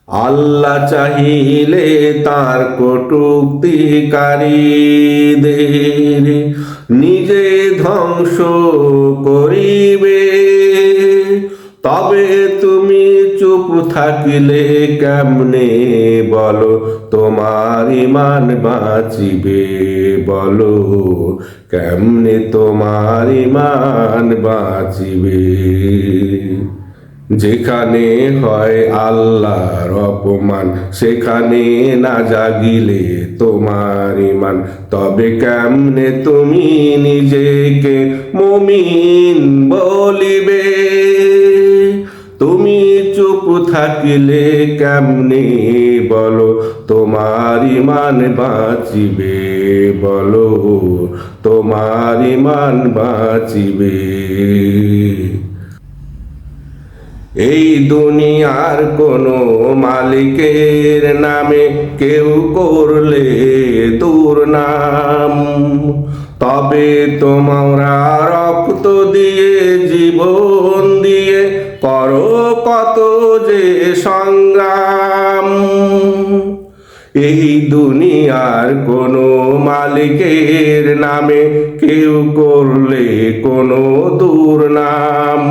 আল্লাহ চাহিলে তার কটূক্তিকারীদের নিজে ধ্বংস করিবে। তবে তুমি চুপ থাকিলে কেমনে বলো, তোমার ঈমান বাঁচিবে বলো, কেমনে তোমার ঈমান বাঁচিবে। যেখানে হয় আল্লাহর অপমান, সেখানে না জাগিলে তোমার ঈমান, তবে কেমনে তুমি নিজেকে মুমিন বলিবে। তুমি চুপ থাকিলে কেমনে বলো, তোমার ঈমান বাঁচিবে বলো, তোমার ঈমান বাঁচিবে। এই দুনিয়ার কোনো মালিকের নামে কেউ করলে দুর্নাম, তবে তোমরা রক্ত দিয়ে জীবন দিয়ে করো কত যে সংগ্রাম। এই দুনিয়ার কোনো মালিকের নামে কেউ করলে কোনো দুর্নাম,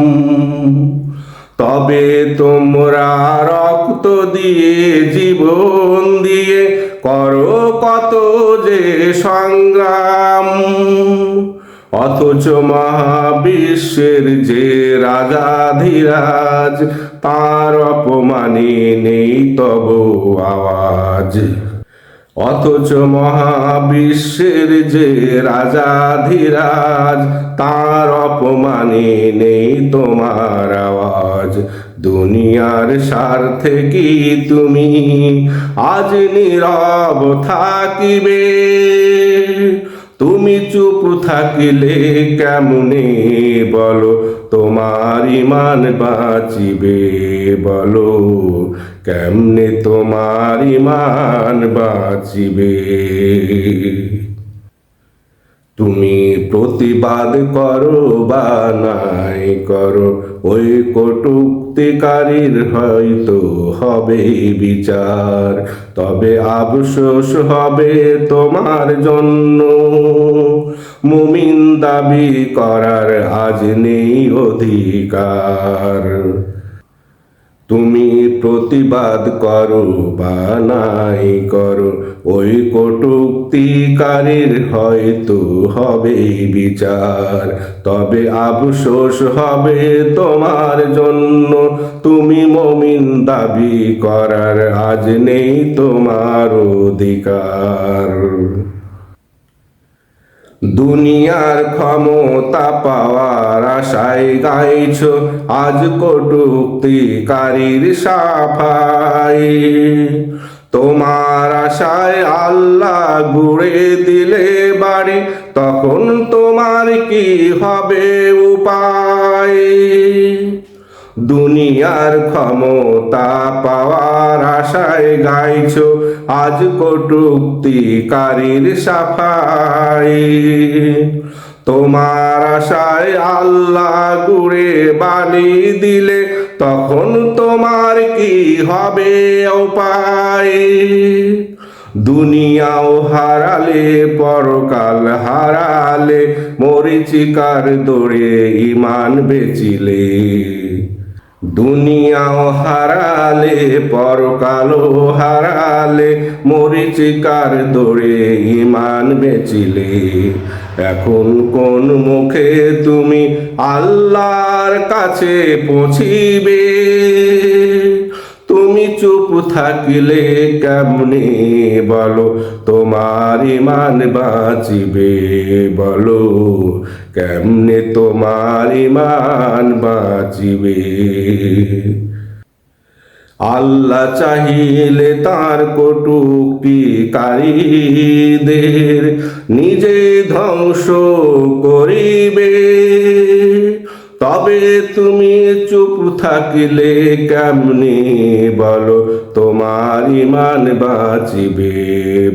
তবে তোমরা রক্ত দিয়ে জীবন দিয়ে করো কত যে সংগ্রাম। অথচ মহাবিশ্বের যে রাজাধিরাজ, তার অপমানে নেই তব আওয়াজ। অথচ মহাবিশ্বের যে রাজাধিরাজ, তার অপমানে নেই তোমার আওয়াজ। দুনিয়ার স্বার্থে কি তুমি আজ নীরব থাকিবে? তুমি চুপ থাকিলে কেমনে বলো, তোমার ঈমান বাঁচিবে বলো, কেমনে তোমার ঈমান বাঁচিবে। তুমি প্রতিবাদ করো বা নাই করো, ওই কটূক্তিকারীর হয়তো হবে বিচার, তবে আফসোস হবে তোমার জন্য। মুমিন দাবি করার আজ নেই অধিকার। তুমি প্রতিবাদ করো বা নাই করো, ওই কটূক্তিকারীর হয়তো হবে বিচার, তবে আফসোস হবে তোমার জন্য। তুমি মুমিন দাবি করার আজ নেই তোমার অধিকার। দুনিয়ার ক্ষমতা পাওয়ার আশায় গাইছো আজ কটূক্তিকারীর সাফাই। তোমার আশায় আল্লাহ গুড়ে দিলে বাড়ি, তখন তোমার কি হবে উপায়? দুনিয়ার ক্ষমতা পাওয়ার আশায় গাইছো আজ কটূক্তিকারীর সাফাই। তোমার আশায় আল্লাহ গুড়ে বালি দিলে, তখন তোমার কি হবে উপায়? দুনিয়াও হারালে পরকাল হারালে, মরীচিকার দৌড়ে ঈমান বেচিলে। দুনিয়াও হারালে পরকালও হারালে, মরীচিকার দৌড়ে ঈমান বেচিলে। এখন কোন মুখে তুমি আল্লাহর কাছে পৌঁছিবে? তুমি চুপ থাকিলে কেমনে বলো, তোমার ঈমান বাঁচিবে বলো, কেমনে তোমার ঈমান বাঁচিবে। আল্লাহ চাহিলে তার কটূক্তিকারীদের নিজে ধ্বংস করিবে। তবে তুমি চুপ থাকিলে কেমনে বলো, তোমার ঈমান বাঁচিবে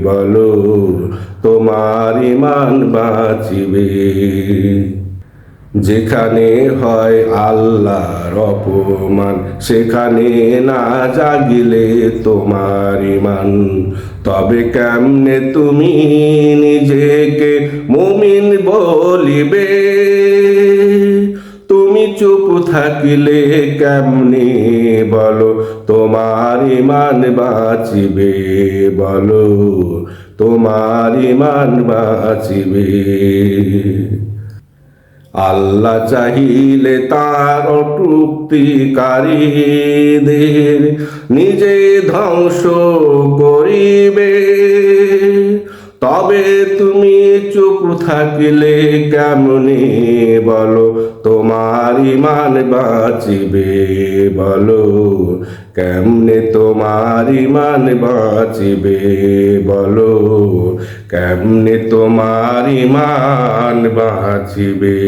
বলো, তোমার ঈমান বাঁচিবে। যেখানে হয় আল্লাহর অপমান, সেখানে না জাগিলে তোমার ঈমান। তবে কেমনে তুমি নিজেকে মুমিন বলিবে? তুমি চুপ থাকিলে কেমনে বলো তোমার ঈমান বাঁচিবে? বলো তোমার ঈমান বাঁচিবে। আল্লাহ চাহিলে তার অটুক্তিকারীদের নিজে ধ্বংস করিবে। তবে তুমি চুপ থাকিলে কেমনে বলো তোমার ঈমান বাঁচিবে? বলো কেমনে তোমার ঈমান বাঁচিবে? বলো কেমনে তোমার ঈমান বাঁচিবে?